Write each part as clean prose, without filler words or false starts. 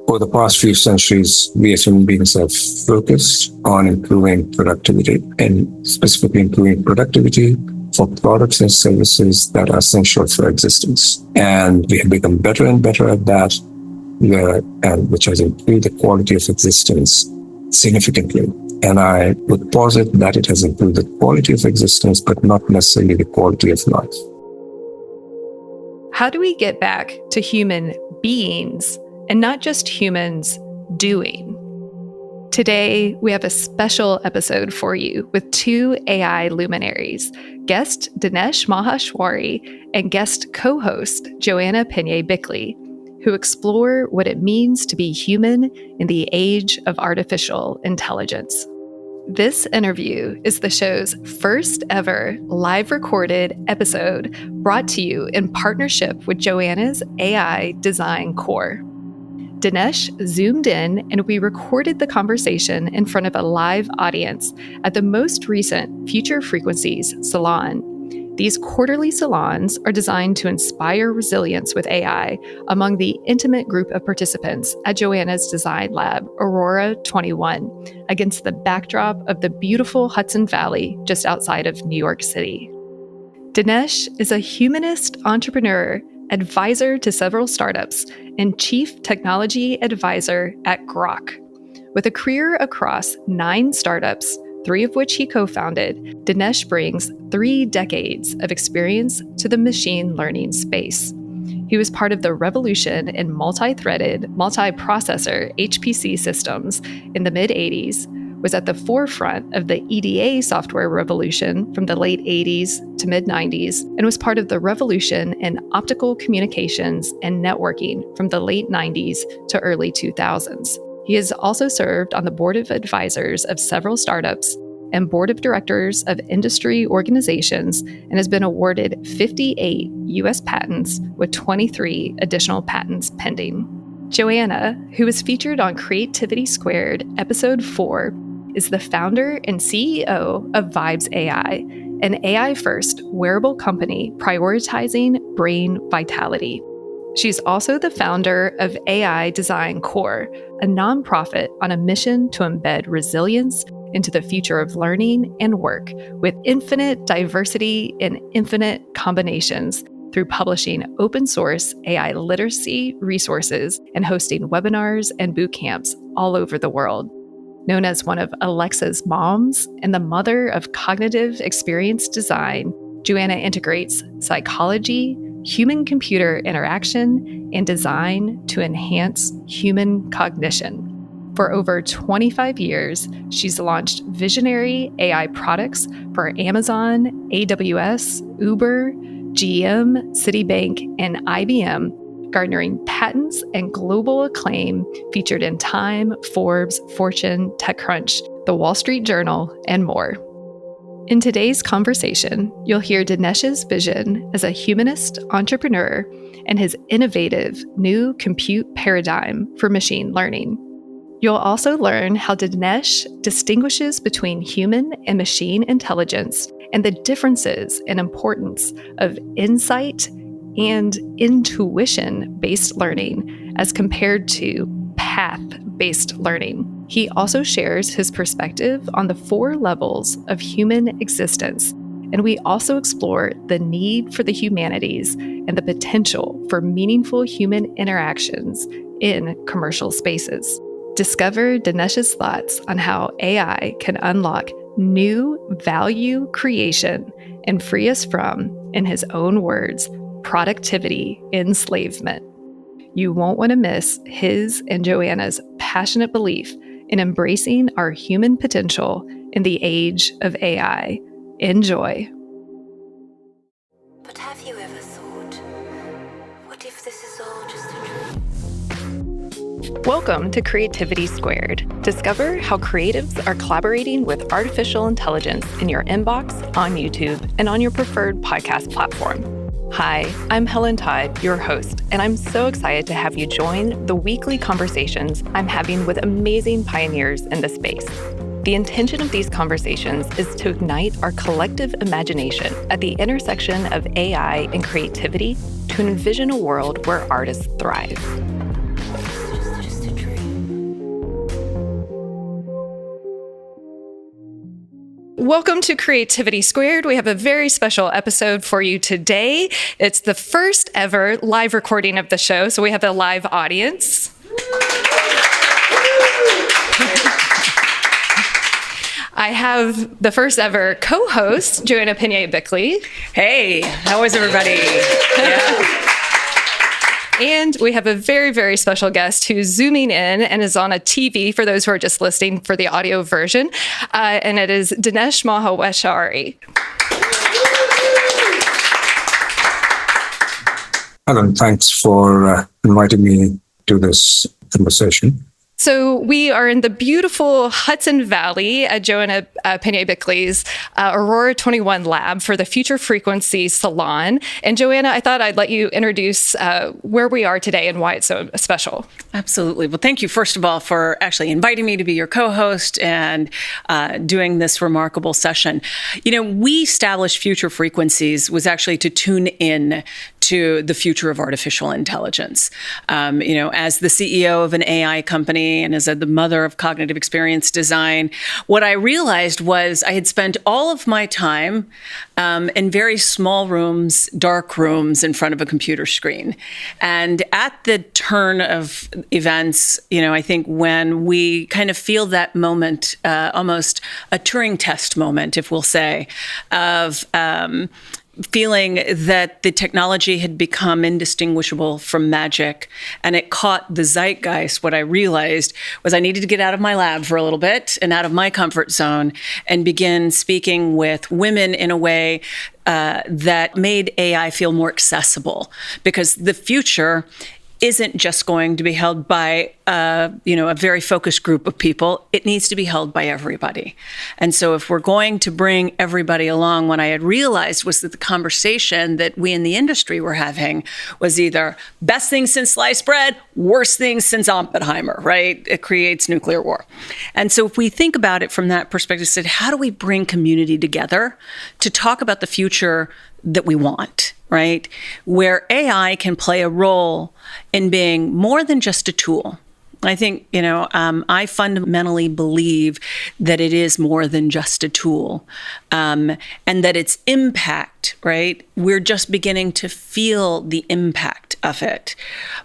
Over the past few centuries, we as human beings have focused on improving productivity, and specifically improving productivity for products and services that are essential for existence. And we have become better and better at that, which has improved the quality of existence significantly. And I would posit that it has improved the quality of existence, but not necessarily the quality of life. How do we get back to human beings and not just humans doing? Today, we have a special episode for you with two AI luminaries, guest Dinesh Maheshwari and guest co-host Joanna Peña-Bickley, who explore what it means to be human in the age of artificial intelligence. This interview is the show's first ever live recorded episode, brought to you in partnership with Joanna's AI Design Core. Dinesh zoomed in and we recorded the conversation in front of a live audience at the most recent Future Frequencies Salon. These quarterly salons are designed to inspire resilience with AI among the intimate group of participants at Joanna's design lab, Aurora 21, against the backdrop of the beautiful Hudson Valley just outside of New York City. Dinesh is a humanist entrepreneur, advisor to several startups, and chief technology advisor at Groq. With a career across 9 startups, 3 of which he co-founded, Dinesh brings 3 decades of experience to the machine learning space. He was part of the revolution in multi-threaded, multiprocessor HPC systems in the mid-'80s, was at the forefront of the EDA software revolution from the late 80s to mid-90s, and was part of the revolution in optical communications and networking from the late 90s to early 2000s. He has also served on the board of advisors of several startups and board of directors of industry organizations, and has been awarded 58 U.S. patents with 23 additional patents pending. Joanna, who was featured on Creativity Squared Episode 4, is the founder and CEO of Vibes AI, an AI-first wearable company prioritizing brain vitality. She's also the founder of AI Design Core, a nonprofit on a mission to embed resilience into the future of learning and work with infinite diversity and infinite combinations through publishing open source AI literacy resources and hosting webinars and boot camps all over the world. Known as one of Alexa's moms and the mother of cognitive experience design, Joanna integrates psychology, human-computer interaction, and design to enhance human cognition. For over 25 years, she's launched visionary AI products for Amazon, AWS, Uber, GM, Citibank, and IBM, garnering patents and global acclaim featured in Time, Forbes, Fortune, TechCrunch, The Wall Street Journal, and more. In today's conversation, you'll hear Dinesh's vision as a humanist entrepreneur and his innovative new compute paradigm for machine learning. You'll also learn how Dinesh distinguishes between human and machine intelligence and the differences and importance of insight and intuition-based learning as compared to path-based learning. He also shares his perspective on the 4 levels of human existence, and we also explore the need for the humanities and the potential for meaningful human interactions in commercial spaces. Discover Dinesh's thoughts on how AI can unlock new value creation and free us from, in his own words, productivity enslavement. You won't want to miss his and Joanna's passionate belief in embracing our human potential in the age of AI. Enjoy. But have you ever thought, what if this is all just a dream? Welcome to Creativity Squared. Discover how creatives are collaborating with artificial intelligence in your inbox, on YouTube, and on your preferred podcast platform. Hi, I'm Helen Todd, your host, and I'm so excited to have you join the weekly conversations I'm having with amazing pioneers in the space. The intention of these conversations is to ignite our collective imagination at the intersection of AI and creativity to envision a world where artists thrive. Just a dream. welcome to Creativity Squared. We have a very special episode for you today. It's the first ever live recording of the show, so we have a live audience. I have the first ever co-host, Joanna Peña-Bickley. Hey, how is everybody? Yeah. And we have a very, very special guest who's zooming in and is on a TV for those who are just listening for the audio version. And it is Dinesh Maheshwari. Hello, thanks for inviting me to this conversation. So we are in the beautiful Hudson Valley at Joanna Peña-Bickley's Aurora 21 lab for the Future Frequency Salon. And Joanna, I thought I'd let you introduce where we are today and why it's so special. Absolutely. Well, thank you, first of all, for actually inviting me to be your co-host and doing this remarkable session. You know, we established Future Frequencies was actually to tune in to the future of artificial intelligence. As the CEO of an AI company and as the mother of cognitive experience design, what I realized was I had spent all of my time in very small rooms, dark rooms in front of a computer screen. And at the turn of events, I think when we kind of feel that moment, almost a Turing test moment, if we'll say, of feeling that the technology had become indistinguishable from magic and it caught the zeitgeist, what I realized was I needed to get out of my lab for a little bit and out of my comfort zone and begin speaking with women in a way that made AI feel more accessible, because the future isn't just going to be held by a very focused group of people. It needs to be held by everybody. And so if we're going to bring everybody along, what I had realized was that the conversation that we in the industry were having was either best thing since sliced bread, worst thing since Oppenheimer, right? It creates nuclear war. And so if we think about it from that perspective, said, how do we bring community together to talk about the future that we want, right? Where AI can play a role in being more than just a tool. I think, I fundamentally believe that it is more than just a tool, and that its impact, right? We're just beginning to feel the impact of it.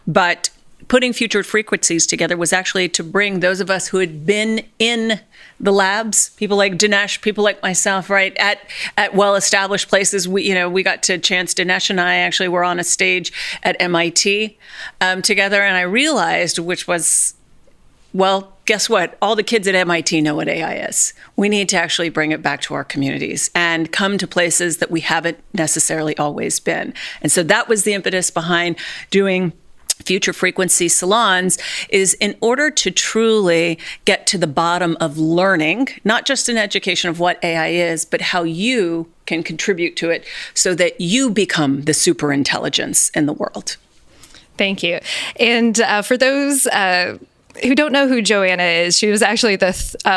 But putting Future Frequencies together was actually to bring those of us who had been in the labs, people like Dinesh, people like myself, right, at well-established places. We got to chance, Dinesh and I actually were on a stage at MIT together, and I realized, which was, well, guess what? All the kids at MIT know what AI is. We need to actually bring it back to our communities and come to places that we haven't necessarily always been. And so that was the impetus behind doing Future Frequency Salons, is in order to truly get to the bottom of learning, not just an education of what AI is, but how you can contribute to it so that you become the super intelligence in the world. Thank you. And for those who don't know who Joanna is, she was actually the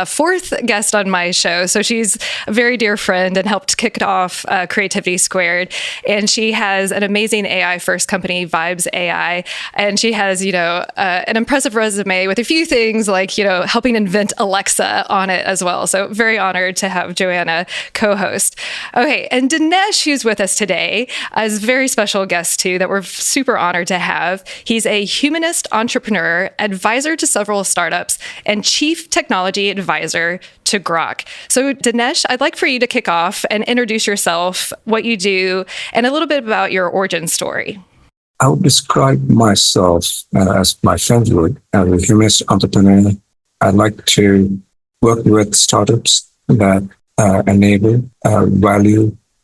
fourth guest on my show. So she's a very dear friend and helped kick off Creativity Squared. And she has an amazing AI first company, Vibes AI. And she has, an impressive resume with a few things like, helping invent Alexa on it as well. So very honored to have Joanna co-host. Okay. And Dinesh, who's with us today, is a very special guest too, that we're super honored to have. He's a humanist entrepreneur, advisor to several startups, and chief technology advisor to Groq. So Dinesh, I'd like for you to kick off and introduce yourself, what you do, and a little bit about your origin story. I would describe myself as my friends would, as a humanist entrepreneur. I like to work with startups that enable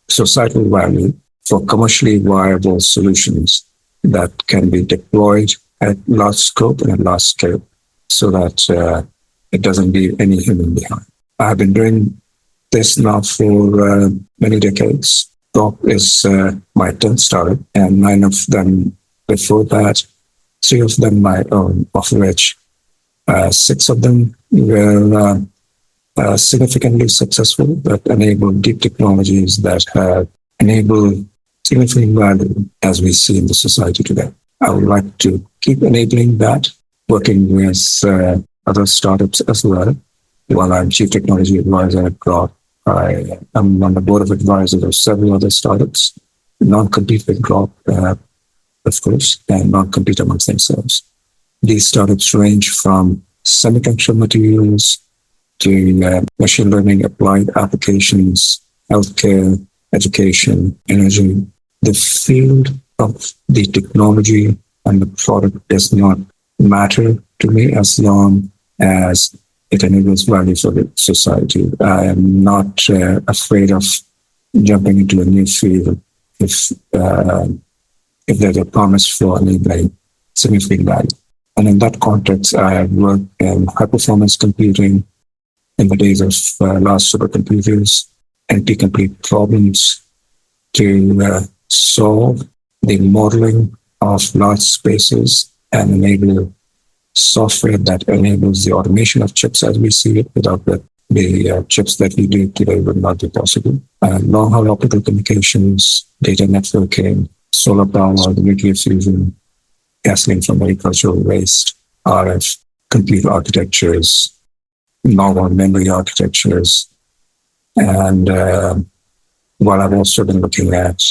societal value for commercially viable solutions that can be deployed at large scope and at large scale, so that it doesn't leave any human behind. I've been doing this now for many decades. Groq is my 10th startup, and 9 of them before that, 3 of them my own, of which 6 of them were significantly successful, that enable deep technologies that have enabled significant value as we see in the society today. I would like to keep enabling that, working with other startups as well, while I'm Chief Technology Advisor at Groq, I am on the board of advisors of several other startups, non-compete with Groq, of course, and non-compete amongst themselves. These startups range from semiconductor materials to machine learning applied applications, healthcare, education, energy. The field of the technology and the product does not matter to me as long as it enables value for the society. I am not afraid of jumping into a new field if there's a promise for enabling significant value. And in that context, I have worked in high-performance computing in the days of large supercomputers, NP-complete problems to solve the modeling of large spaces and enable software that enables the automation of chips as we see it. Without the chips that we do today would not be possible. Long-haul optical communications, data networking, solar power, nuclear fusion, gasoline from agricultural waste, RF, complete architectures, novel memory architectures. And while I've also been looking at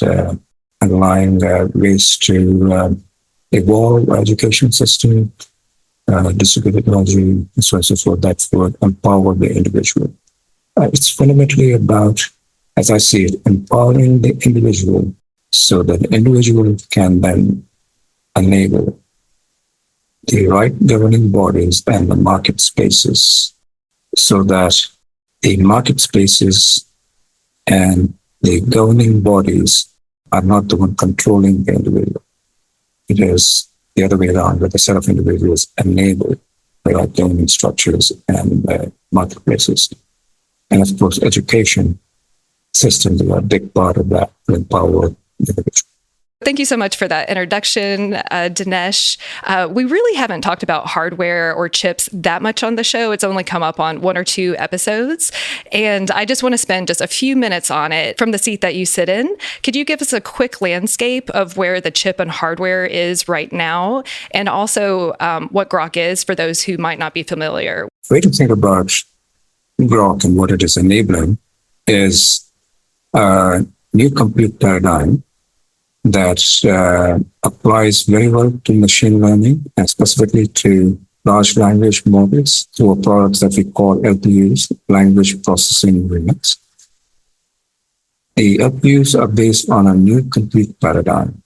underlying ways to evolve our education system, distributed technology, and so on and so forth, that would empower the individual. It's fundamentally about, as I see it, empowering the individual so that the individual can then enable the right governing bodies and the market spaces so that the market spaces and the governing bodies are not the one controlling the individual. It is the other way around, where the set of individuals enable the right governing structures and marketplaces. And of course, education systems are a big part of that to empower the individual. Thank you so much for that introduction, Dinesh. We really haven't talked about hardware or chips that much on the show. It's only come up on 1 or 2 episodes. And I just want to spend just a few minutes on it from the seat that you sit in. Could you give us a quick landscape of where the chip and hardware is right now? And also what Groq is for those who might not be familiar? The way to think about Groq and what it is enabling is a new compute paradigm that applies very well to machine learning and specifically to large language models through products that we call LPUs, language processing units. The LPUs are based on a new compute paradigm,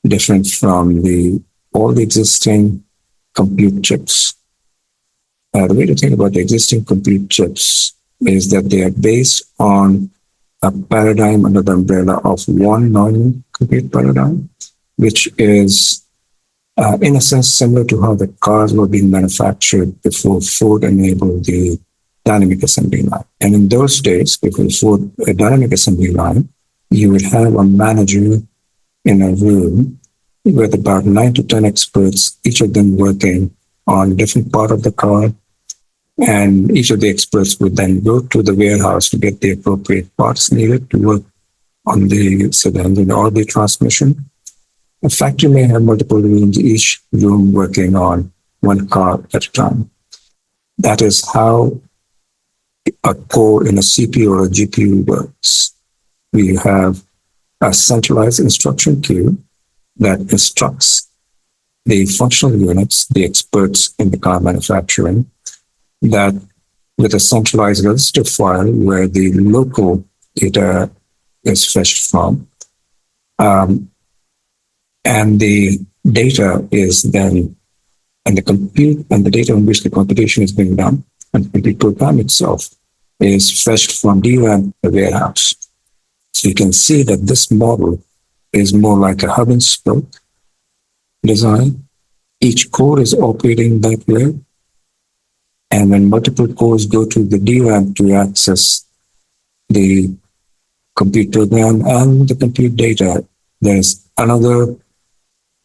different from all the existing compute chips. The way to think about the existing compute chips is that they are based on a paradigm under the umbrella of one normal compute paradigm, which is, in a sense, similar to how the cars were being manufactured before Ford enabled the dynamic assembly line. And in those days, before Ford a dynamic assembly line, you would have a manager in a room with about 9 to 10 experts, each of them working on a different part of the car. And each of the experts would then go to the warehouse to get the appropriate parts needed to work on the engine or the transmission. A factory may have multiple rooms, each room working on one car at a time. That is how a core in a CPU or a GPU works. We have a centralized instruction queue that instructs the functional units, the experts in the car manufacturing, that with a centralized register file where the local data is fetched from, and the data is then, and the compute and the data on which the computation is being done, and the compute program itself is fetched from DRAM the warehouse. So you can see that this model is more like a hub and spoke design. Each core is operating that way. And when multiple cores go to the DRAM to access the compute program and the compute data, there's another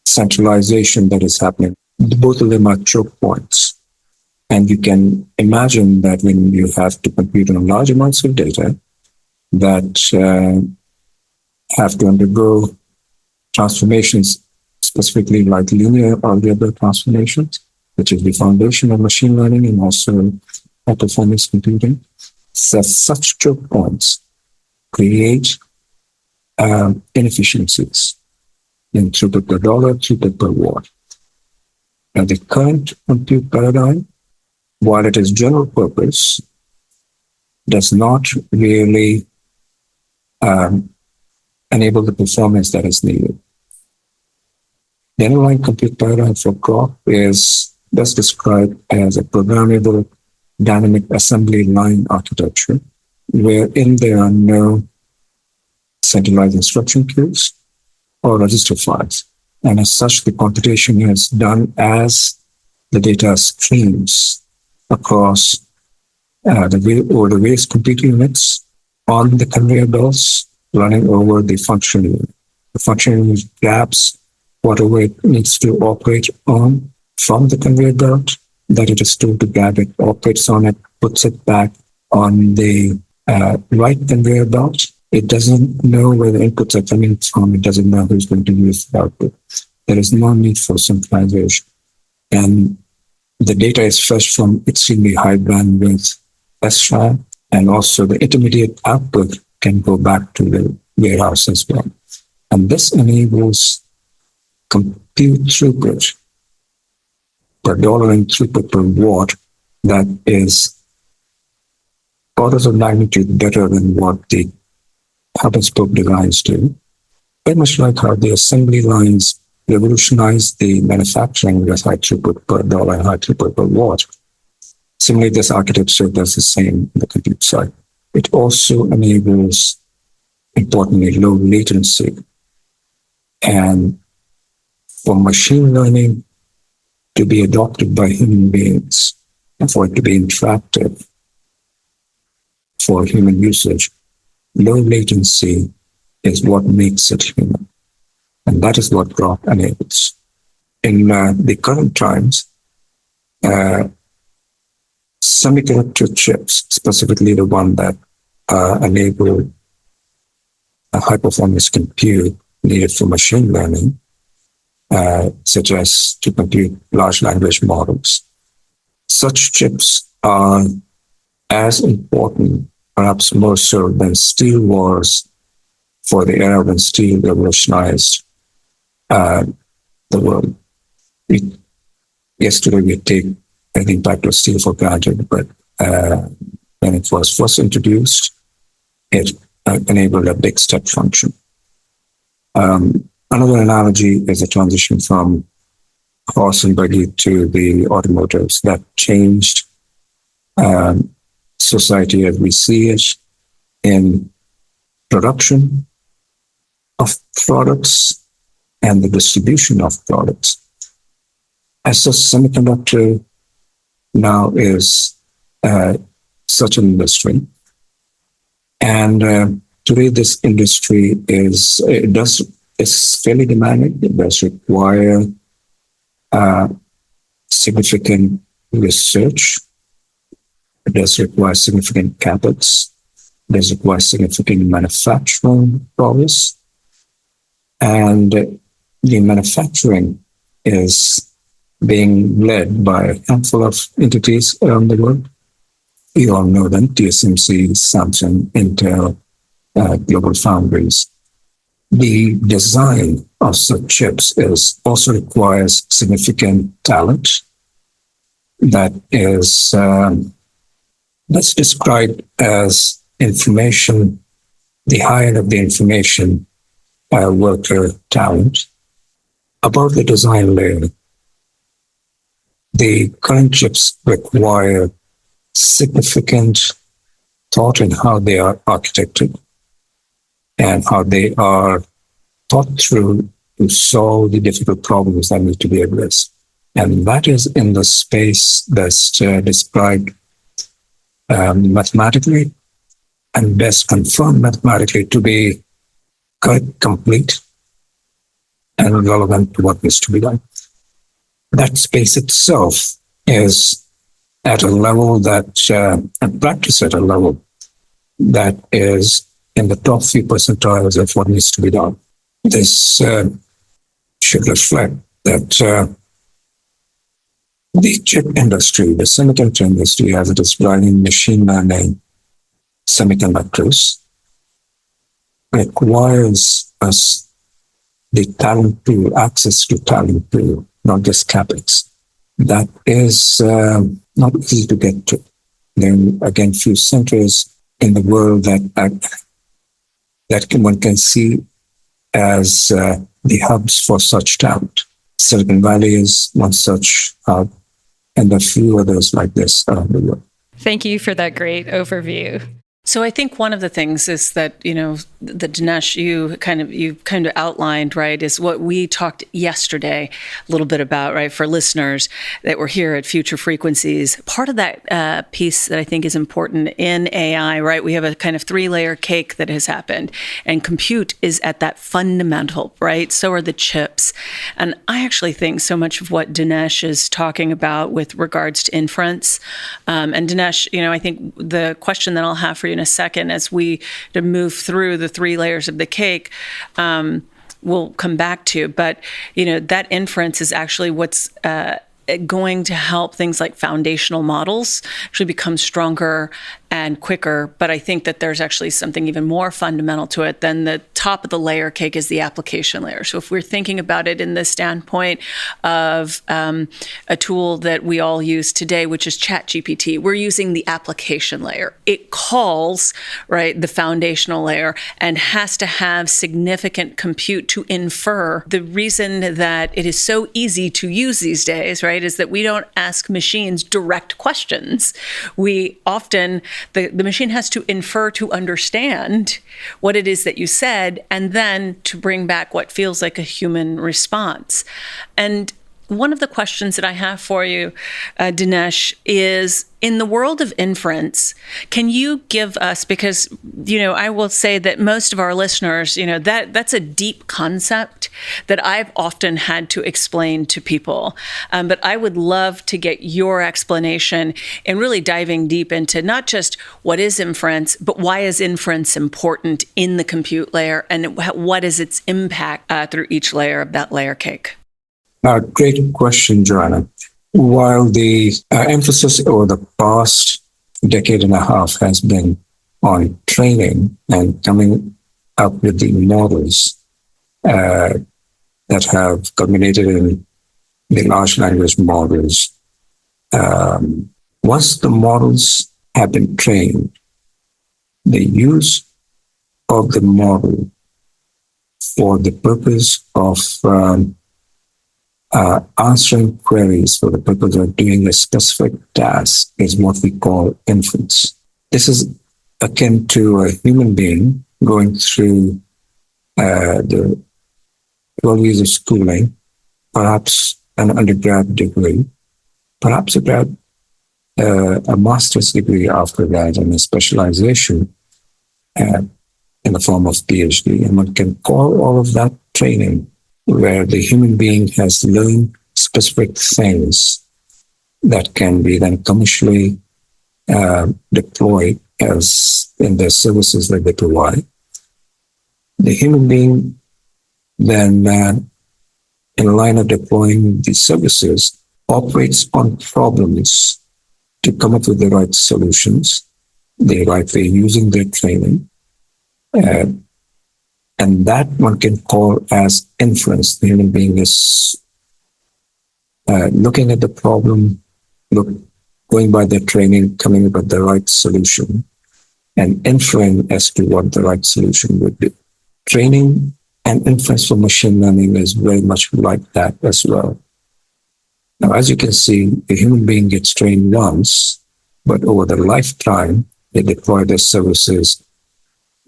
centralization that is happening. Both of them are choke points. And you can imagine that when you have to compute on large amounts of data that have to undergo transformations, specifically like linear algebra transformations, which is the foundation of machine learning and also high-performance computing. such choke points create inefficiencies in throughput per dollar, throughput per watt. Now, the current compute paradigm, while it is general purpose, does not really enable the performance that is needed. The underlying compute paradigm for Groq is best described as a programmable dynamic assembly line architecture, wherein there are no centralized instruction queues or register files. And as such, the computation is done as the data streams across over the various compute units on the conveyor belts running over the function unit. The function unit grabs whatever it needs to operate on from the conveyor belt that it is told to grab it, operates on it, puts it back on the right conveyor belt. It doesn't know where the inputs are coming from. It doesn't know who's going to use the output. There is no need for centralization. And the data is fetched from extremely high bandwidth SRAM, and also the intermediate output can go back to the warehouse as well. And this enables compute throughput per dollar and throughput per watt that is orders of magnitude better than what the hub and spoke designs do. Very much like how the assembly lines revolutionized the manufacturing with high throughput per dollar and high throughput per watt. Similarly, this architecture does the same on the compute side. It also enables, importantly, low latency. And for machine learning to be adopted by human beings and for it to be interactive for human usage, low latency is what makes it human. And that is what Groq enables. In the current times, semiconductor chips, specifically the one that enable a high-performance compute needed for machine learning, such as to compute large language models. Such chips are as important, perhaps more so, than steel was for the era when steel revolutionized the world. Yesterday we take the impact of steel for granted, but when it was first introduced, it enabled a big step function. Another analogy is a transition from horse and buggy to the automotives that changed society as we see it in production of products and the distribution of products. As such, semiconductor now is such an industry. And today this industry is fairly demanding. It does require significant research. It does require significant capex. It does require significant manufacturing progress. And the manufacturing is being led by a handful of entities around the world. You all know them: TSMC, Samsung, Intel, Global Foundries. The design of such chips also requires significant talent that is that's described as information, the high end of the information worker talent. Above the design layer, the current chips require significant thought in how they are architected and how they are thought through to solve the difficult problems that need to be addressed. And that is in the space that's described mathematically and best confirmed mathematically to be quite complete and relevant to what needs to be done. That space itself is at a level that, and practice at a level that is in the top few percentiles of what needs to be done. This should reflect that the chip industry, the semiconductor industry, as it is driving machine learning semiconductors requires us the talent pool, access to talent pool, not just capex. That is not easy to get to. There are, again, few centers in the world that one can see as the hubs for such talent. Silicon Valley is one such hub, and a few others like this around the world. Thank you for that great overview. So I think one of the things is that, that Dinesh, you kind of outlined, right, is what we talked yesterday a little bit about, right, for listeners that were here at Future Frequencies. Part of that piece that I think is important in AI, right, we have a kind of 3-layer cake that has happened, and compute is at that fundamental, right? So are the chips. And I actually think so much of what Dinesh is talking about with regards to inference, and Dinesh, I think the question that I'll have for you in a second as we move through the 3 layers of the cake, we'll come back to. But, that inference is actually what's going to help things like foundational models actually become stronger and quicker. But I think that there's actually something even more fundamental to it than the top of the layer cake is the application layer. So if we're thinking about it in the standpoint of a tool that we all use today, which is ChatGPT, we're using the application layer. It calls, right, the foundational layer and has to have significant compute to infer. The reason that it is so easy to use these days, right, is that we don't ask machines direct questions. We often, the machine has to infer to understand what it is that you said, and then to bring back what feels like a human response. And one of the questions that I have for you, Dinesh, is in the world of inference, can you give us, because, I will say that most of our listeners, that's a deep concept that I've often had to explain to people. But I would love to get your explanation and really diving deep into not just what is inference, but why is inference important in the compute layer, and what is its impact through each layer of that layer cake? Great question, Joanna. While the emphasis over the past decade and a half has been on training and coming up with the models that have culminated in the large language models, once the models have been trained, the use of the model for the purpose of answering queries for the purpose of doing a specific task is what we call inference. This is akin to a human being going through the 12 years of schooling, perhaps an undergrad degree, perhaps a master's degree after that, and a specialization in the form of PhD. And one can call all of that training, where the human being has learned specific things that can be then commercially deployed as in the services that they provide. The human being then, in line of deploying these services, operates on problems to come up with the right solutions, the right way using their training. And that one can call as inference. The human being is looking at the problem, going by their training, coming up with the right solution, and inferring as to what the right solution would be. Training and inference for machine learning is very much like that as well. Now, as you can see, the human being gets trained once, but over their lifetime, they deploy their services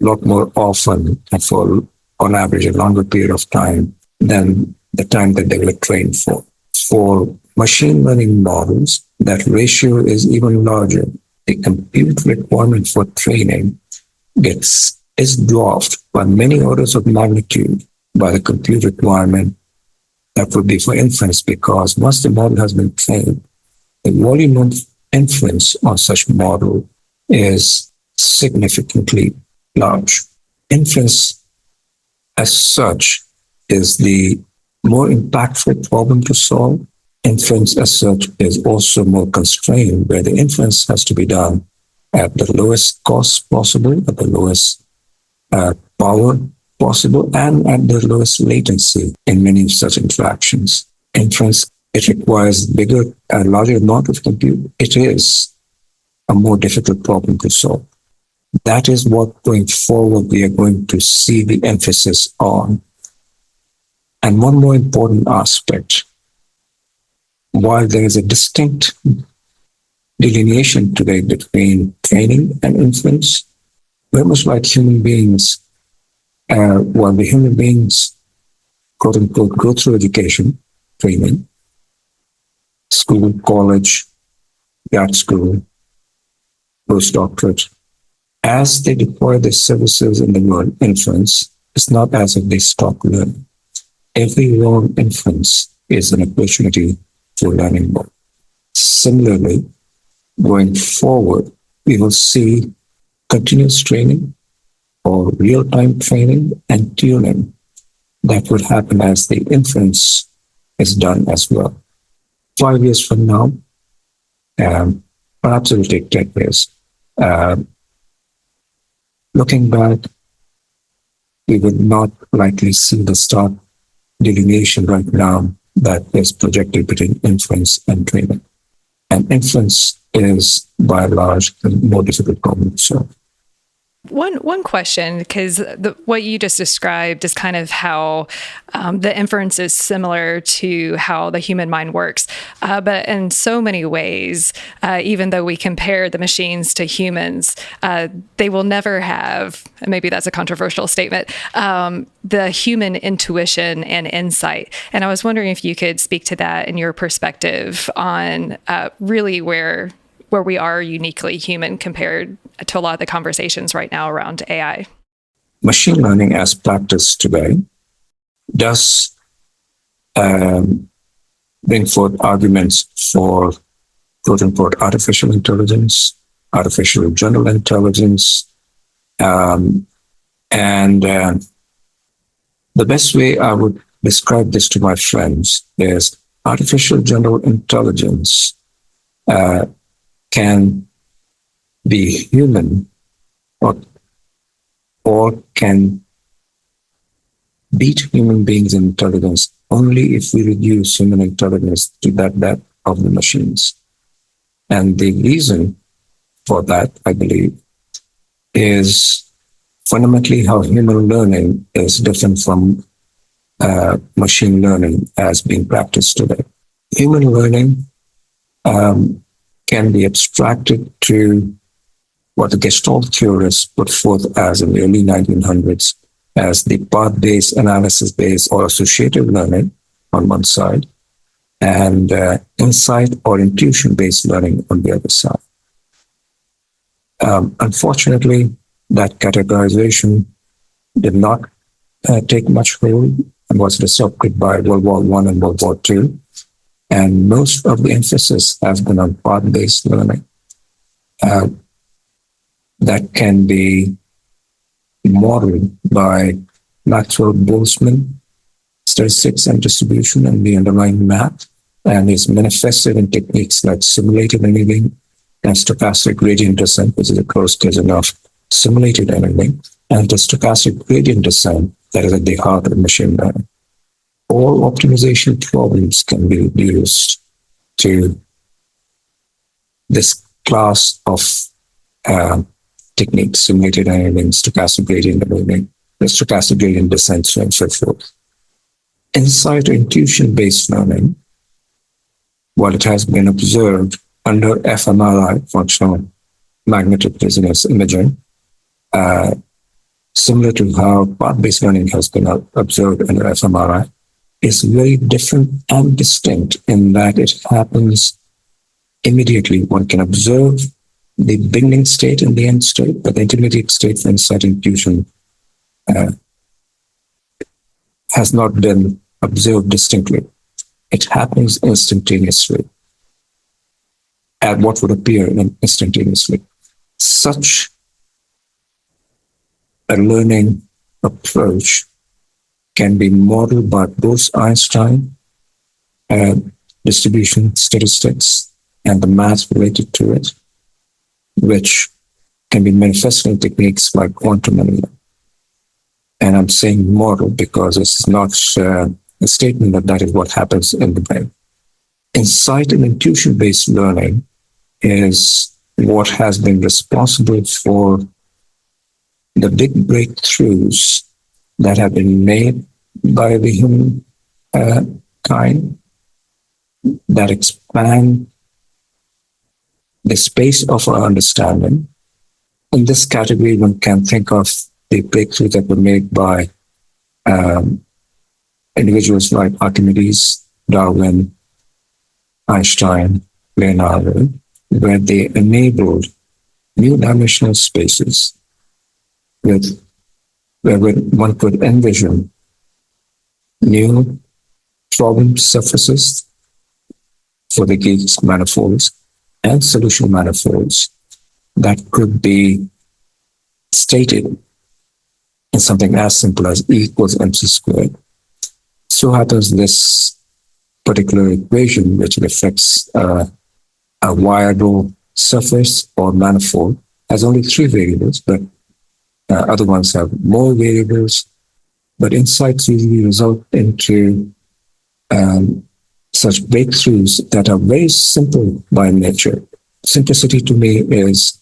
a lot more often and for, on average, a longer period of time than the time that they were trained for. For machine learning models, that ratio is even larger. The compute requirement for training is dwarfed by many orders of magnitude by the compute requirement that would be for inference, because once the model has been trained, the volume of inference on such model is significantly large. Inference as such is the more impactful problem to solve. Inference as such is also more constrained, where the inference has to be done at the lowest cost possible, at the lowest power possible, and at the lowest latency in many such interactions. Inference, it requires a larger amount of compute. It is a more difficult problem to solve. That is what going forward we are going to see the emphasis on. And one more important aspect, while there is a distinct delineation today between training and inference, very much like human beings, while the human beings, quote unquote, go through education, training, school, college, grad school, postdoctorate, as they deploy their services in the world, inference, it's not as if they stop learning. Every wrong inference is an opportunity for learning more. Similarly, going forward, we will see continuous training or real-time training and tuning that would happen as the inference is done as well. 5 years from now, perhaps it will take 10 years. Looking back, we would not likely see the stark delineation right now that is projected between inference and training. And inference is, by and large, a more difficult problem to solve. One question, because what you just described is kind of how the inference is similar to how the human mind works. But in so many ways, even though we compare the machines to humans, they will never have, and maybe that's a controversial statement, the human intuition and insight. And I was wondering if you could speak to that in your perspective on really where we are uniquely human compared to a lot of the conversations right now around AI. Machine learning as practiced today does bring forth arguments for quote-unquote artificial intelligence, artificial general intelligence, and the best way I would describe this to my friends is artificial general intelligence can be human or can beat human beings in intelligence only if we reduce human intelligence to that of the machines. And the reason for that, I believe, is fundamentally how human learning is different from machine learning as being practiced today. Human learning can be abstracted to what the Gestalt theorists put forth as in the early 1900s as the path-based, analysis-based, or associative learning on one side, and insight or intuition-based learning on the other side. Unfortunately, that categorization did not take much hold and was disrupted by World War I and World War II. And most of the emphasis has been on path-based learning that can be modeled by Maxwell-Boltzmann statistics and distribution and the underlying math, and is manifested in techniques like simulated annealing and stochastic gradient descent, which is a close cousin of simulated annealing, and the stochastic gradient descent that is at the heart of machine learning. All optimization problems can be reduced to this class of techniques, simulated annealing, stochastic gradient annealing, the stochastic gradient descent, and so forth. Insight or intuition-based learning, while it has been observed under fMRI, functional magnetic resonance imaging, similar to how path-based learning has been observed under fMRI, is very different and distinct in that it happens immediately. One can observe the beginning state and the end state, but the intermediate state for insight intuition has not been observed distinctly. It happens instantaneously at what would appear instantaneously. Such a learning approach can be modeled by both Einstein distribution statistics and the math related to it, which can be manifested in techniques like quantum annealing. And I'm saying model because it's not a statement that that is what happens in the brain. Insight and intuition-based learning is what has been responsible for the big breakthroughs that have been made by the human kind that expand the space of our understanding. In this category, one can think of the breakthroughs that were made by individuals like Archimedes, Darwin, Einstein, Leonardo, where they enabled new dimensional spaces where one could envision new problem surfaces for the Gibbs manifolds and solution manifolds that could be stated in something as simple as E equals mc squared. So happens this particular equation, which reflects a wireable surface or manifold, has only 3 variables, but other ones have more variables. But insights usually result into such breakthroughs that are very simple by nature. Simplicity to me is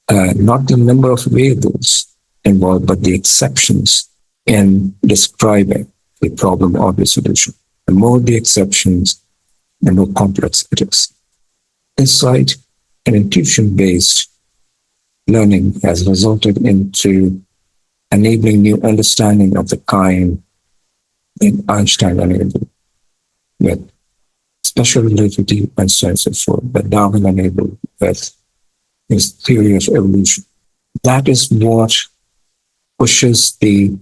not the number of variables involved, but the exceptions in describing the problem or the solution. The more the exceptions, the more complex it is. Insight and intuition-based learning has resulted into enabling new understanding of the kind that Einstein enabled with special relativity and so on and so forth, that Darwin enabled with his theory of evolution. That is what pushes the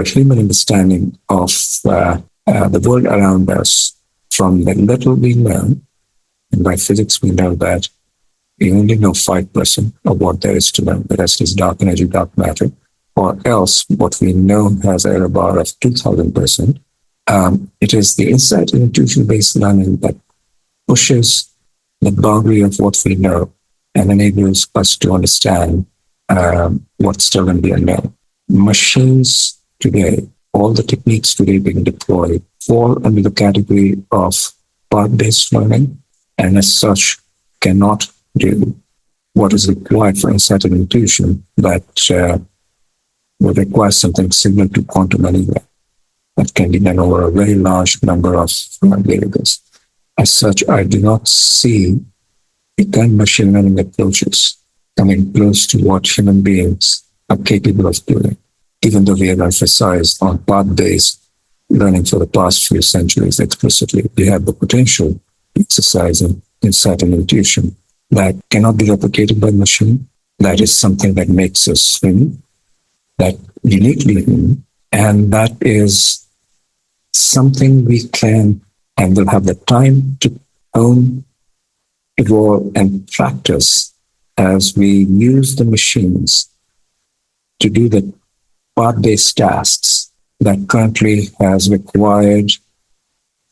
human understanding of the world around us from the little we learn. And by physics, we know that we only know 5% of what there is to learn. The rest is dark energy, dark matter. Or else, what we know has an error bar of 2,000%. It is the insight and intuition-based learning that pushes the boundary of what we know and enables us to understand what's still in the unknown. Machines today, all the techniques today being deployed, fall under the category of path-based learning, and as such cannot do what is required for insight and intuition, but would require something similar to quantum annealing that can be done over a very large number of variables. As such, I do not see the kind of machine learning approaches coming close to what human beings are capable of doing, even though we have emphasized on path-based learning for the past few centuries explicitly. We have the potential to exercise insight and intuition that cannot be replicated by machine. That is something that makes us human, that uniquely human, and that is something we can and will have the time to own, evolve, and practice as we use the machines to do the path-based tasks that currently has required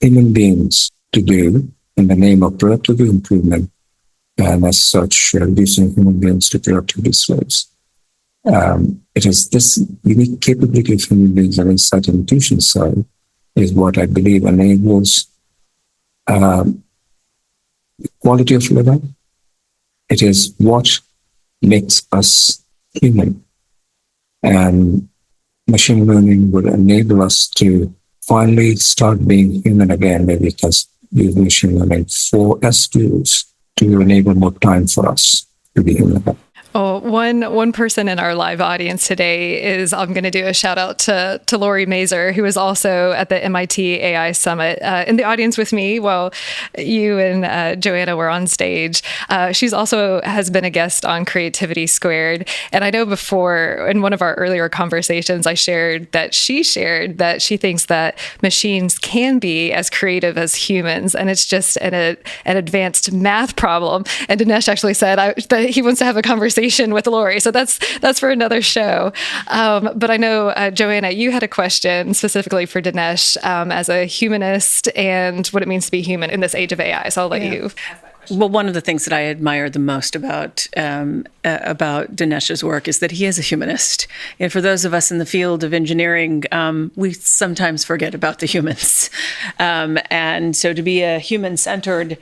human beings to do in the name of productivity improvement, and as such, reducing human beings to productivity slaves. It is this unique capability of human beings on insight and intuition side is what I believe enables quality of living. It is what makes us human. And machine learning would enable us to finally start being human again, maybe because we use machine learning for as tools to enable more time for us to be human again. Oh, one person in our live audience today is, I'm going to do a shout out to Lori Mazer, who is also at the MIT AI Summit in the audience with me while you and Joanna were on stage. She's also has been a guest on Creativity Squared. And I know before in one of our earlier conversations, I shared that she thinks that machines can be as creative as humans. And it's just an advanced math problem. And Dinesh actually said that he wants to have a conversation with Lori. So that's for another show. But I know, Joanna, you had a question specifically for Dinesh as a humanist and what it means to be human in this age of AI. So I'll let you ask that question. Well, one of the things that I admire the most about Dinesh's work is that he is a humanist. And for those of us in the field of engineering, we sometimes forget about the humans. And so to be a human-centered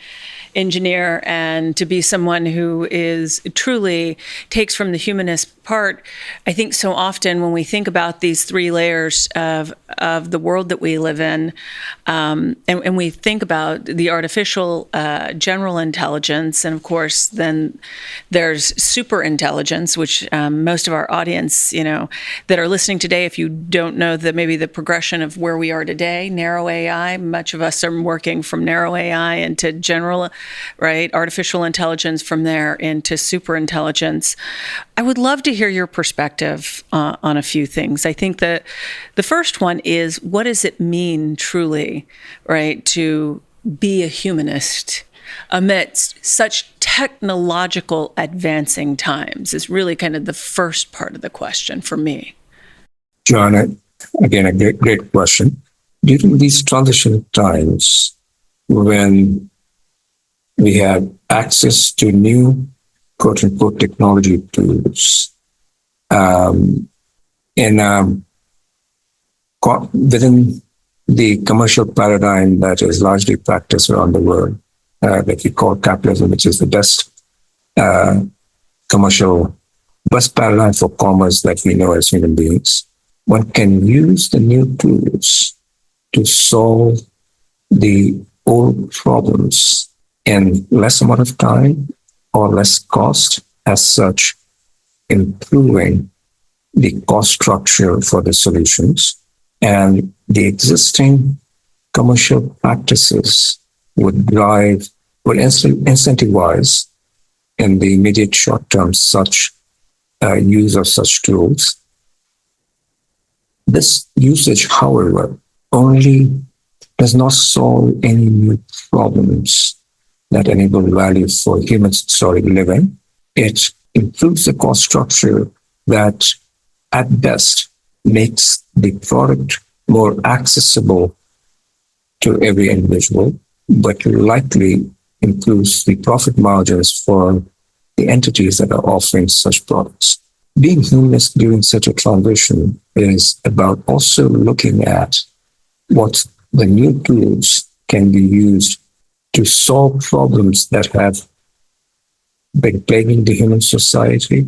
engineer and to be someone who is truly takes from the humanist part, I think so often when we think about these three layers of the world that we live in, and we think about the artificial general intelligence, and of course then there's super intelligence, which most of our audience, that are listening today, if you don't know maybe the progression of where we are today, narrow AI, much of us are working from narrow AI into general, right, artificial intelligence, from there into super intelligence. I would love to hear your perspective on a few things. I think that the first one is, what does it mean truly, right, to be a humanist amidst such technological advancing times is really kind of the first part of the question for me. Joanna, again, a great question. During these transition times, when we have access to new quote-unquote technology tools, within the commercial paradigm that is largely practiced around the world, that we call capitalism, which is the best paradigm for commerce that we know as human beings, one can use the new tools to solve the old problems in less amount of time or less cost, as such improving the cost structure for the solutions. And the existing commercial practices would incentivize in the immediate short term such use of such tools. This usage, however, only does not solve any new problems that enable value for human-centered living. It improves the cost structure that, at best, makes the product more accessible to every individual, but likely improves the profit margins for the entities that are offering such products. Being humanist during such a transition is about also looking at what the new tools can be used to solve problems that have been plaguing the human society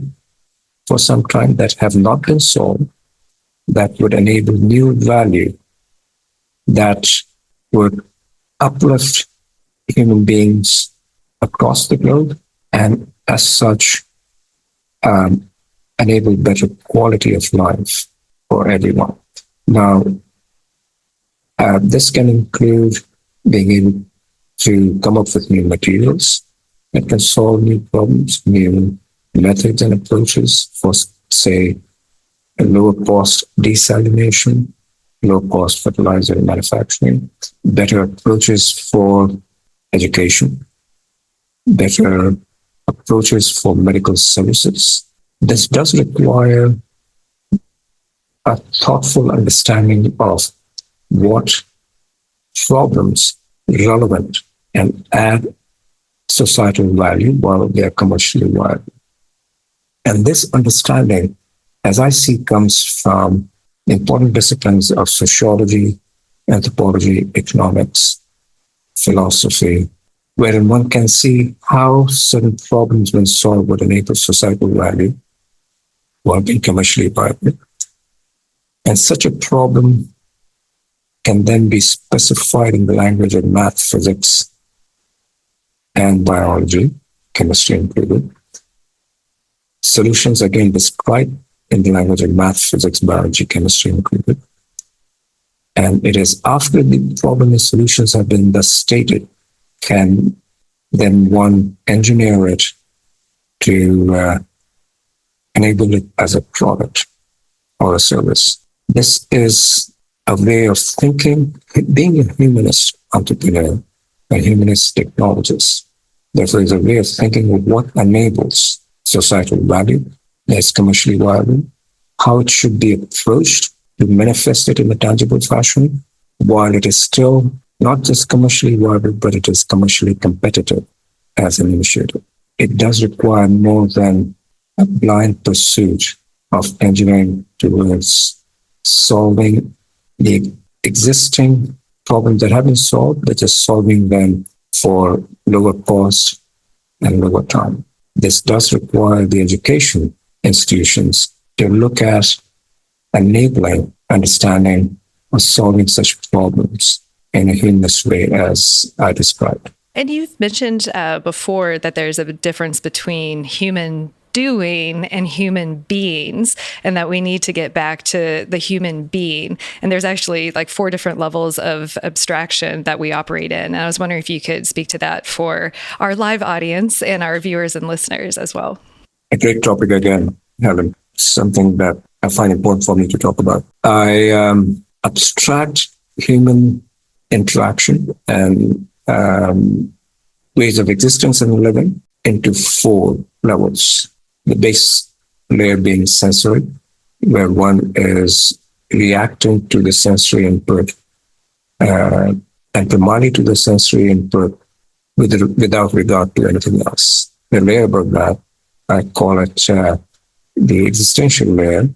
for some time, that have not been solved, that would enable new value, that would uplift human beings across the globe, and as such, enable better quality of life for everyone. Now, this can include being able to come up with new materials that can solve new problems, new methods and approaches for, say, a lower cost desalination, low cost fertilizer manufacturing, better approaches for education, better approaches for medical services. This does require a thoughtful understanding of what problems relevant and add societal value while they are commercially viable. And this understanding, as I see, comes from important disciplines of sociology, anthropology, economics, philosophy, wherein one can see how certain problems when solved would enable societal value while being commercially viable. And such a problem can then be specified in the language of math, physics, and biology, chemistry included. Solutions, again, described in the language of math, physics, biology, chemistry included. And it is after the problem and solutions have been thus stated, can then one engineer it to enable it as a product or a service. This is a way of thinking, being a humanist entrepreneur, a humanist technologist. Therefore, is a way of thinking of what enables societal value that's commercially viable, how it should be approached to manifest it in a tangible fashion, while it is still not just commercially viable, but it is commercially competitive. as an initiative. It does require more than a blind pursuit of engineering towards solving the existing problems that have been solved, but just solving them for lower cost and lower time. This does require the education institutions to look at enabling understanding of solving such problems in a humanist way, as I described. And you've mentioned before that there's a difference between human doing and human beings, and that we need to get back to the human being. And there's actually like 4 different levels of abstraction that we operate in. And I was wondering if you could speak to that for our live audience and our viewers and listeners as well. A great topic again, Helen. Something that I find important for me to talk about. I abstract human interaction and ways of existence and living into 4 levels. The base layer being sensory, where one is reacting to the sensory input and primarily to the sensory input without regard to anything else. The layer above that, I call it the existential layer,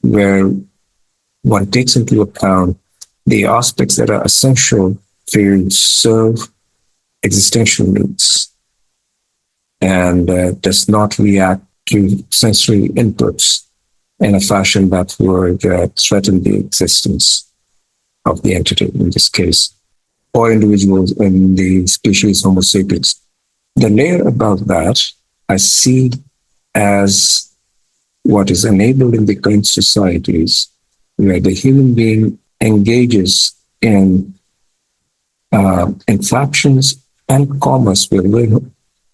where one takes into account the aspects that are essential to serve existential needs and does not react to sensory inputs in a fashion that would threaten the existence of the entity, in this case, or individuals in the species Homo sapiens. The layer above that I see as what is enabled in the current societies, where the human being engages in interactions and commerce with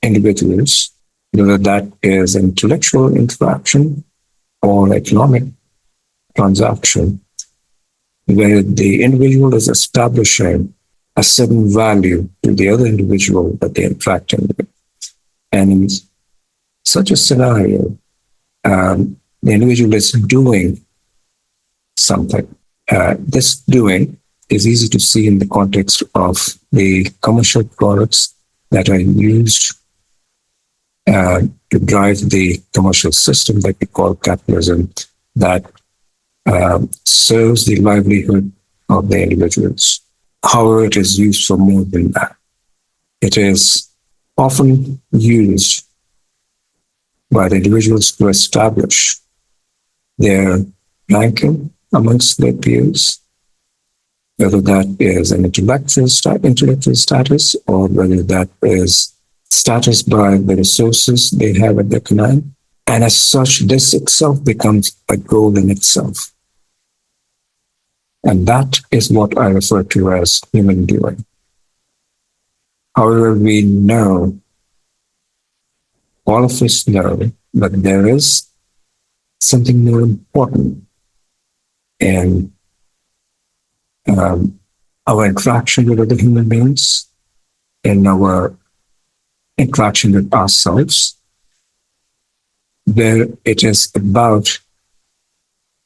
individuals, whether that is intellectual interaction or economic transaction, where the individual is establishing a certain value to the other individual that they're interacting with. And in such a scenario, the individual is doing something. This doing is easy to see in the context of the commercial products that are used to drive the commercial system that we call capitalism, that serves the livelihood of the individuals. However, it is used for more than that. It is often used by the individuals to establish their ranking amongst their peers, whether that is an intellectual status or whether that is status by the resources they have at their command. And as such, this itself becomes a goal in itself. And that is what I refer to as human doing. However, we know, all of us know, that there is something more important in our interaction with other human beings, in our interaction with ourselves, where it is about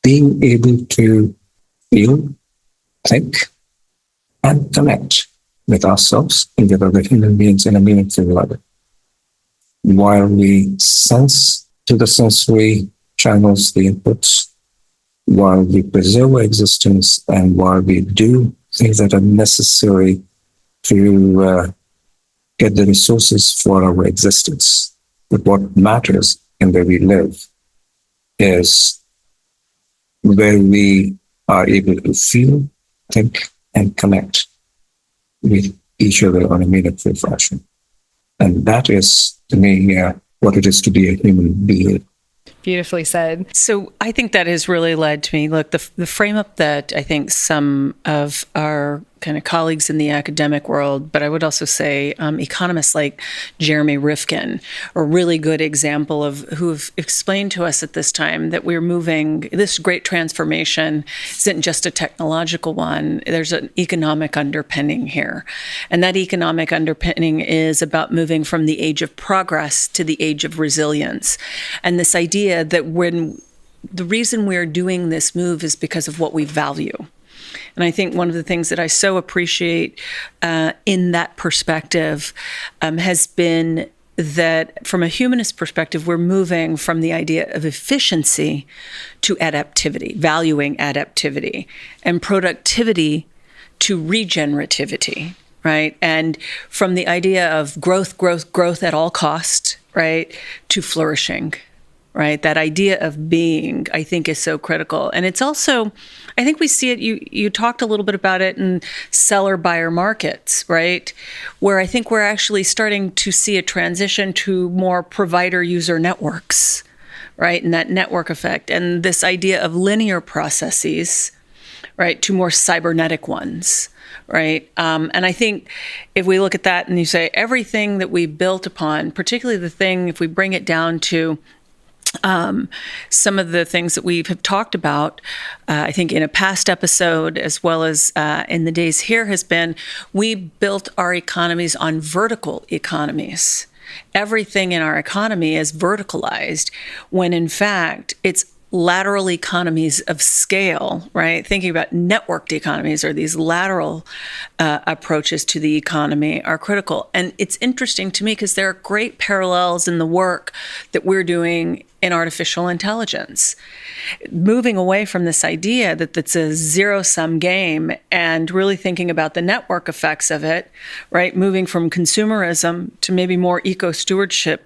being able to feel, think, and connect with ourselves and with other human beings in a meaningful way. While we sense to the sensory channels the inputs, while we preserve our existence, and while we do things that are necessary to get the resources for our existence. But what matters in where we live is where we are able to feel, think, and connect with each other on a meaningful fashion. And that is, to me, what it is to be a human being. Beautifully said. So I think that has really led to me, look, the frame up that I think some of our kind of colleagues in the academic world, but I would also say economists like Jeremy Rifkin are a really good example of who have explained to us at this time that we're moving, this great transformation isn't just a technological one. There's an economic underpinning here. And that economic underpinning is about moving from the age of progress to the age of resilience. And this idea that when the reason we're doing this move is because of what we value. And I think one of the things that I so appreciate in that perspective has been that from a humanist perspective, we're moving from the idea of efficiency to adaptivity, valuing adaptivity, and productivity to regenerativity, right? And from the idea of growth at all costs, right, to flourishing, right? That idea of being, I think, is so critical. And it's also, I think we see it, you talked a little bit about it in seller-buyer markets, right? Where I think we're actually starting to see a transition to more provider-user networks, right? And that network effect. And this idea of linear processes, right, to more cybernetic ones, right? And I think if we look at that and you say everything that we built upon, particularly the thing, if we bring it down to some of the things that we have talked about, I think in a past episode, as well as in the days here, has been we built our economies on vertical economies. Everything in our economy is verticalized, when in fact it's lateral economies of scale, right? Thinking about networked economies or these lateral approaches to the economy are critical. And it's interesting to me because there are great parallels in the work that we're doing in artificial intelligence, moving away from this idea that it's a zero-sum game and really thinking about the network effects of it, right? Moving from consumerism to maybe more eco-stewardship.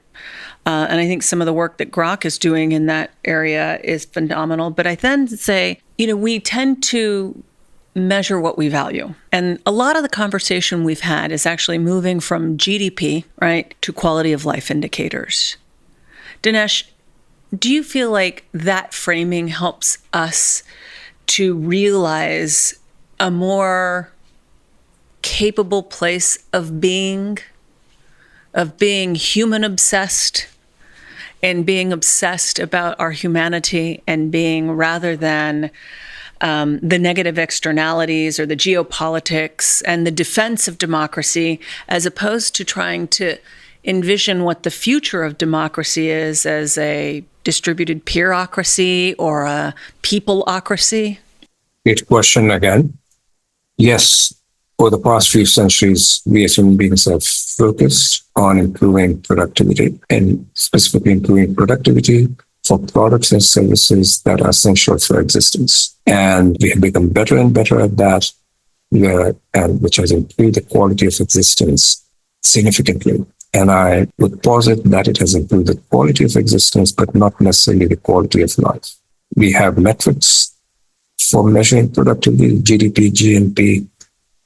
And I think some of the work that Groq is doing in that area is phenomenal. But I then say, we tend to measure what we value. And a lot of the conversation we've had is actually moving from GDP, right, to quality of life indicators. Dinesh, do you feel like that framing helps us to realize a more capable place of being human obsessed and being obsessed about our humanity and being, rather than the negative externalities or the geopolitics and the defense of democracy, as opposed to trying to envision what the future of democracy is as a distributed peerocracy or a peopleocracy? Great question again. Yes, for the past few centuries, we as human beings have focused on improving productivity, and specifically improving productivity for products and services that are essential for existence. And we have become better and better at that, which has improved the quality of existence significantly. And I would posit that it has improved the quality of existence, but not necessarily the quality of life. We have metrics for measuring productivity, GDP, GNP,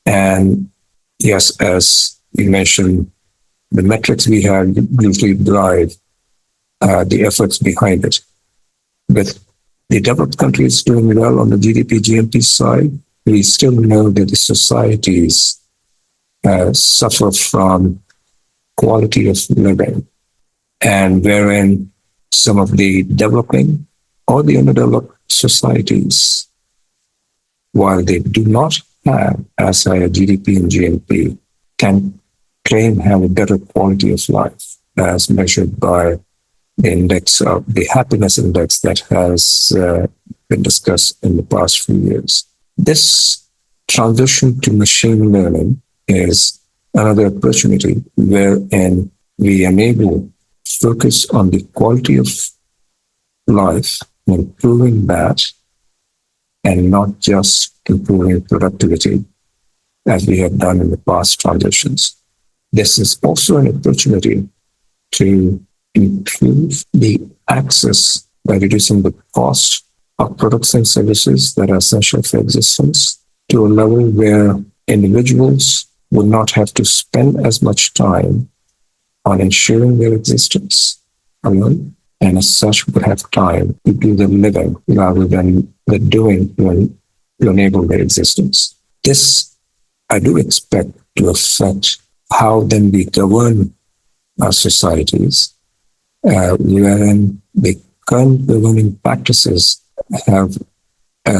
and yes, as you mentioned, the metrics we have usually drive the efforts behind it. But the developed countries doing well on the GDP, GNP side, we still know that the societies suffer from quality of living, and wherein some of the developing or the underdeveloped societies, while they do not have as high a GDP and GNP, can claim have a better quality of life as measured by the index of the happiness index that has been discussed in the past few years. This transition to machine learning is another opportunity wherein we enable focus on the quality of life, improving that, and not just improving productivity as we have done in the past transitions. This is also an opportunity to improve the access by reducing the cost of products and services that are essential for existence to a level where individuals would not have to spend as much time on ensuring their existence alone, and as such would have time to do the living rather than the doing to enable their existence. This, I do expect to affect how then we govern our societies, wherein the current governing practices have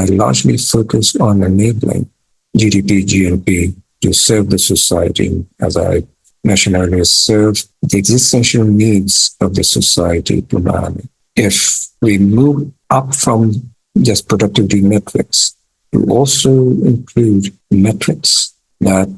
largely focused on enabling GDP, GNP to serve the society, as I mentioned earlier, serve the existential needs of the society primarily. If we move up from just productivity metrics to also include metrics that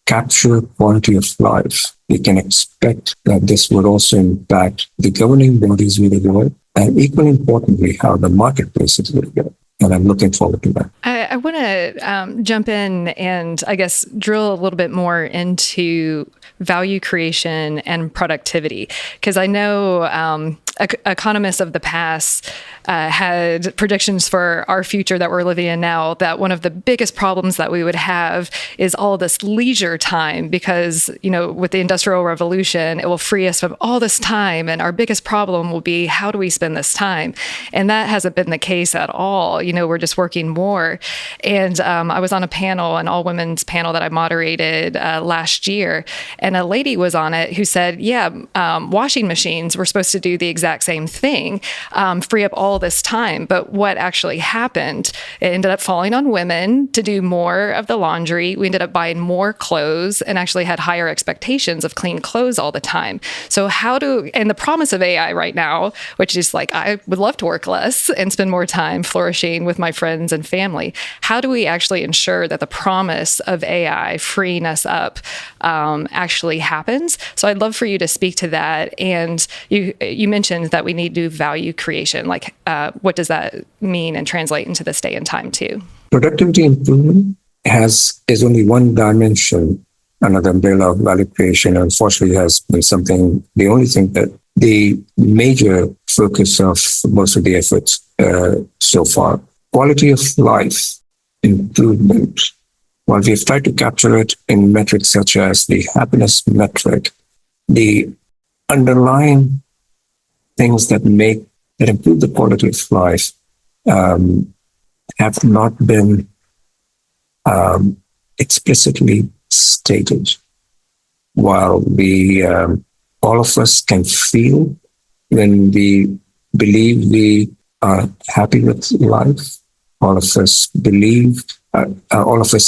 capture quality of life, we can expect that this would also impact the governing bodies we work, and equally importantly, how the marketplaces will go. And I'm looking forward to that. I want to jump in and I guess drill a little bit more into value creation and productivity, because I know economists of the past had predictions for our future that we're living in now, that one of the biggest problems that we would have is all this leisure time, because, you know, with the Industrial Revolution, it will free us from all this time. And our biggest problem will be, how do we spend this time? And that hasn't been the case at all. You know, we're just working more. And I was on a panel, an all women's panel that I moderated last year. And a lady was on it who said, washing machines were supposed to do the exact same thing, free up all this time. But what actually happened, it ended up falling on women to do more of the laundry. We ended up buying more clothes and actually had higher expectations of clean clothes all the time. So and the promise of AI right now, which is like, I would love to work less and spend more time flourishing with my friends and family. How do we actually ensure that the promise of AI freeing us up actually happens? So I'd love for you to speak to that. And you mentioned that we need to do value creation. Like, what does that mean and translate into this day and time too? Productivity improvement is only one dimension under the umbrella of value creation. Unfortunately, has been the only thing that the major focus of most of the efforts so far. Quality of life improvement. While we've tried to capture it in metrics such as the happiness metric, the underlying things that improve the quality of life have not been explicitly stated. While all of us can feel when we believe we are happy with life, all of us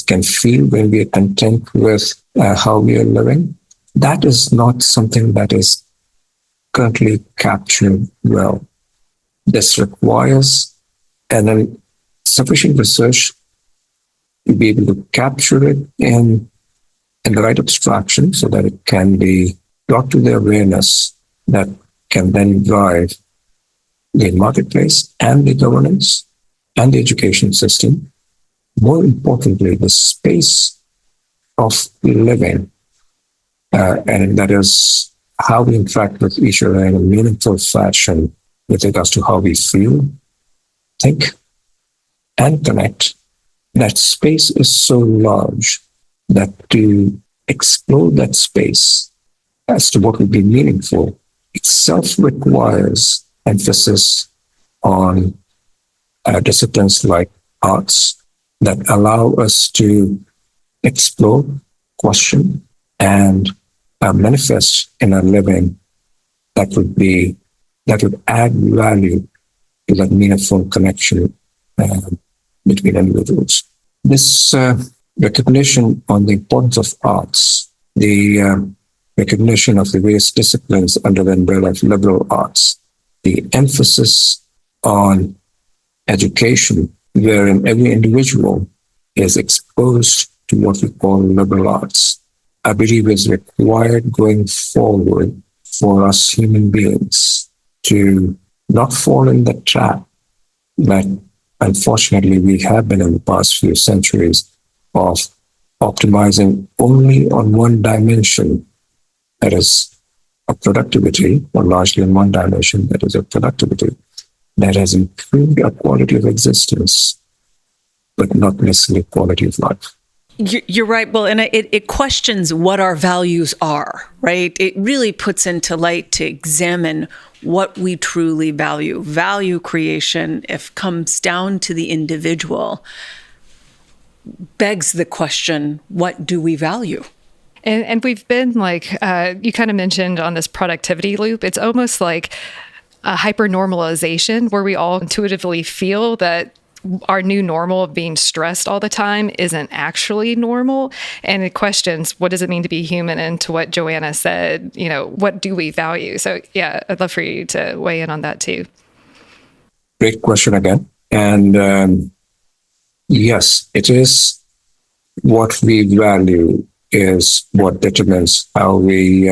can feel when we are content with how we are living. That is not something that is currently captured well. This requires sufficient research to be able to capture it in the right abstraction so that it can be brought to the awareness that can then drive the marketplace and the governance and the education system. More importantly, the space of living, and that is how we interact with each other in a meaningful fashion with regards to how we feel, think, and connect. That space is so large that to explore that space as to what would be meaningful itself requires emphasis on disciplines like arts that allow us to explore, question, and manifest in our living that would add value to that meaningful connection between individuals. This recognition on the importance of arts, the recognition of the various disciplines under the umbrella of liberal arts, the emphasis on education, wherein every individual is exposed to what we call liberal arts, I believe is required going forward for us human beings to not fall in the trap that unfortunately we have been in the past few centuries of optimizing only on one dimension, that is a productivity, or largely in one dimension, that is a productivity, that has improved our quality of existence, but not necessarily quality of life. You're right. Well, and it questions what our values are, right? It really puts into light to examine what we truly value. Value creation, if comes down to the individual, begs the question, what do we value? And we've been like, you kind of mentioned on this productivity loop, it's almost like a hyper-normalization where we all intuitively feel that our new normal of being stressed all the time isn't actually normal. And it questions, what does it mean to be human? And to what Joanna said, what do we value? So yeah, I'd love for you to weigh in on that too. Great question again. And yes, it is what we value is what determines how we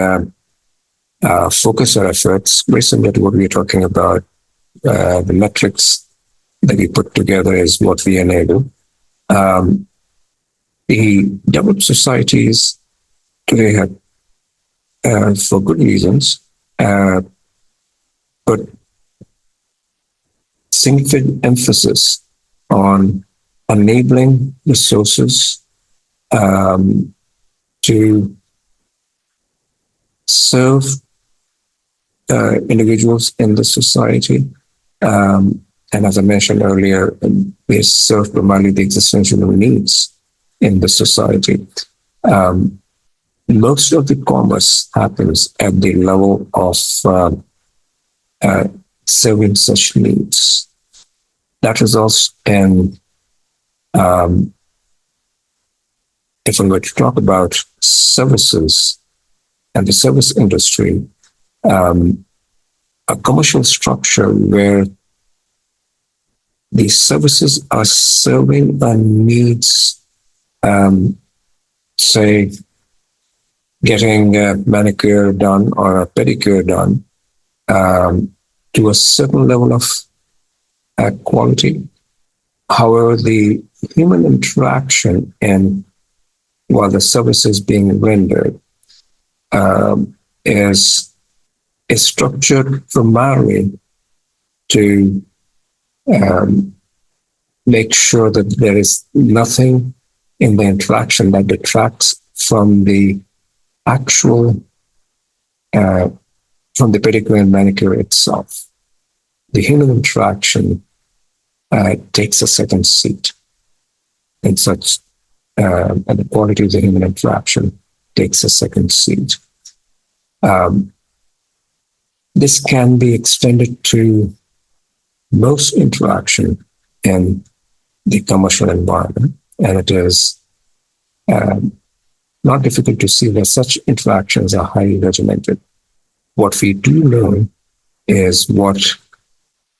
focus our efforts. Very similar to what we were talking about, the metrics that we put together is what we enable. The developed societies today have, for good reasons, put significant emphasis on enabling resources to serve individuals in the society. And as I mentioned earlier, they serve primarily the existential needs in the society. Most of the commerce happens at the level of serving such needs. That results in, if we were to talk about services and the service industry, a commercial structure where the services are serving the needs, say, getting a manicure done or a pedicure done to a certain level of quality. However, the human interaction and while the service is being rendered is structured primarily to make sure that there is nothing in the interaction that detracts from the actual, from the pedicure and manicure itself. The human interaction takes a second seat in such, and the quality of the human interaction takes a second seat. This can be extended to most interaction in the commercial environment, and it is not difficult to see that such interactions are highly regimented. What we do know is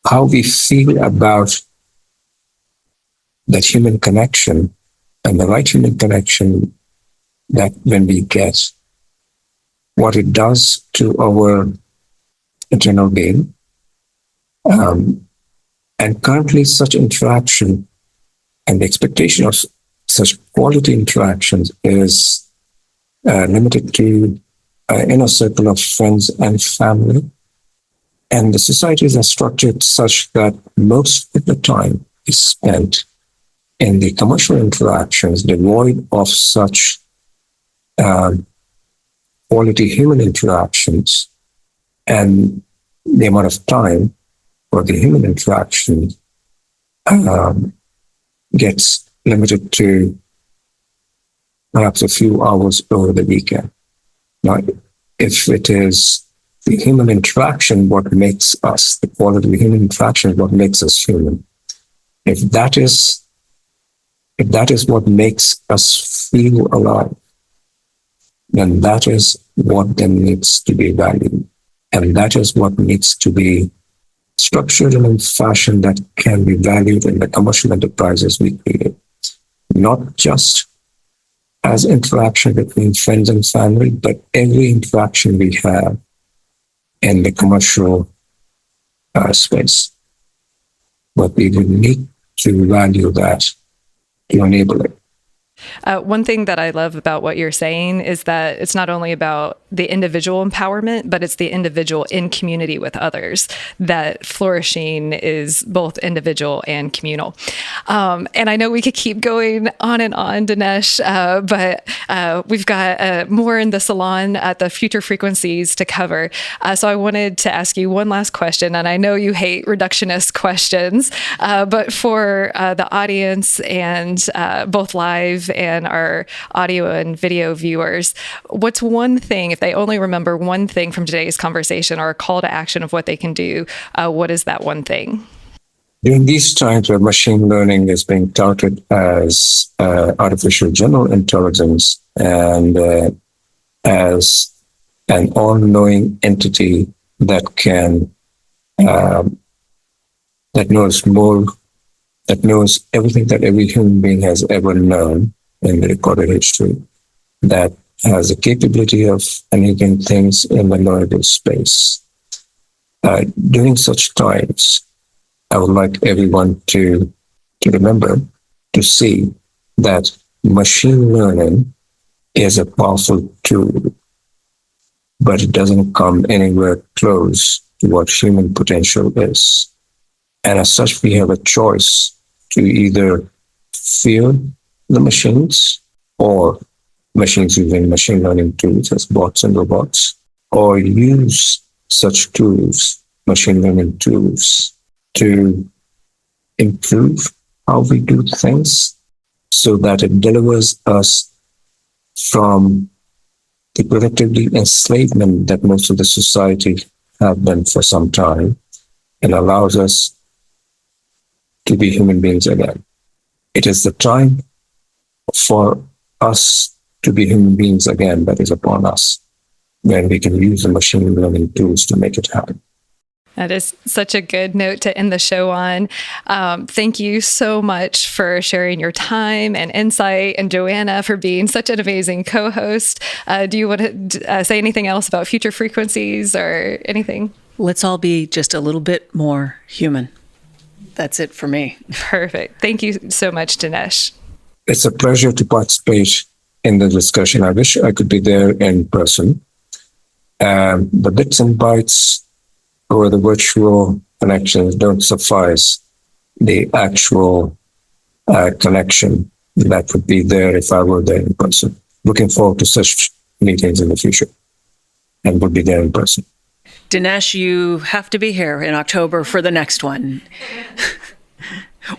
how we feel about that human connection and the right human connection that when we get, what it does to our internal being. And currently such interaction and the expectation of such quality interactions is limited to an inner circle of friends and family. And the societies are structured such that most of the time is spent in the commercial interactions devoid of such quality human interactions, and the amount of time for the human interaction gets limited to perhaps a few hours over the weekend. Now, if it is the human interaction what makes us, the quality of the human interaction is what makes us human, if that is what makes us feel alive, then that is what then needs to be valued. And that is what needs to be structured in a fashion that can be valued in the commercial enterprises we create. Not just as interaction between friends and family, but every interaction we have in the commercial space. But we will need to value that to enable it. One thing that I love about what you're saying is that it's not only about the individual empowerment, but it's the individual in community with others, that flourishing is both individual and communal. And I know we could keep going on and on, Dinesh, but we've got more in the salon at the future frequencies to cover. So I wanted to ask you one last question, and I know you hate reductionist questions, but for the audience and both live and our audio and video viewers, what's one thing, if they only remember one thing from today's conversation or a call to action of what they can do, what is that one thing? During these times where machine learning is being touted as artificial general intelligence and as an all-knowing entity that can that knows more that knows everything that every human being has ever known in the recorded history, that has the capability of anything things in the knowable space. During such times, I would like everyone to remember to see that machine learning is a powerful tool, but it doesn't come anywhere close to what human potential is. And as such, we have a choice to either fear the machines or machines using machine learning tools as bots and robots, or use such tools, machine learning tools, to improve how we do things so that it delivers us from the productivity enslavement that most of the society have been for some time and allows us to be human beings again. It is the time for us to be human beings again that is upon us, when we can use the machine learning tools to make it happen. That is such a good note to end the show on. Thank you so much for sharing your time and insight, and Joanna for being such an amazing co-host. Do you want to say anything else about future frequencies or anything? Let's all be just a little bit more human. That's it for me. Perfect. Thank you so much, Dinesh. It's a pleasure to participate in the discussion. I wish I could be there in person. The bits and bytes or the virtual connections don't suffice the actual connection that would be there if I were there in person. Looking forward to such meetings in the future and would be there in person. Dinesh, you have to be here in October for the next one.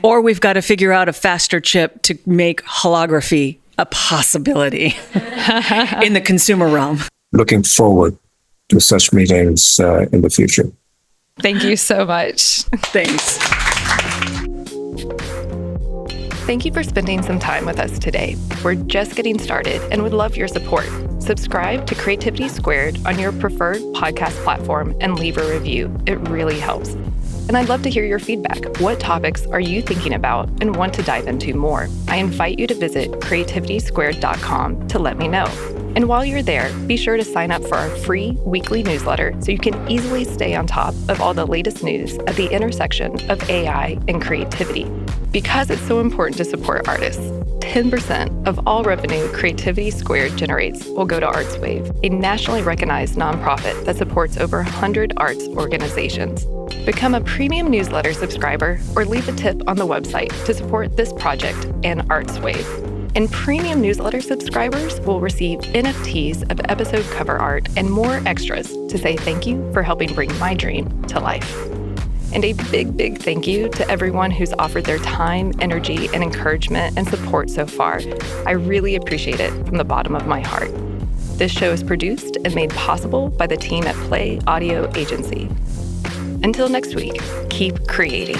Or we've got to figure out a faster chip to make holography a possibility in the consumer realm. Looking forward to such meetings in the future. Thank you so much. Thanks. Thank you for spending some time with us today. We're just getting started and would love your support. Subscribe to Creativity Squared on your preferred podcast platform and leave a review. It really helps. And I'd love to hear your feedback. What topics are you thinking about and want to dive into more? I invite you to visit creativitysquared.com to let me know. And while you're there, be sure to sign up for our free weekly newsletter so you can easily stay on top of all the latest news at the intersection of AI and creativity. Because it's so important to support artists, 10% of all revenue Creativity Squared generates will go to ArtsWave, a nationally recognized nonprofit that supports over 100 arts organizations. Become a premium newsletter subscriber or leave a tip on the website to support this project and ArtsWave. And premium newsletter subscribers will receive NFTs of episode cover art and more extras to say thank you for helping bring my dream to life. And a big, big thank you to everyone who's offered their time, energy, and encouragement and support so far. I really appreciate it from the bottom of my heart. This show is produced and made possible by the team at Play Audio Agency. Until next week, keep creating.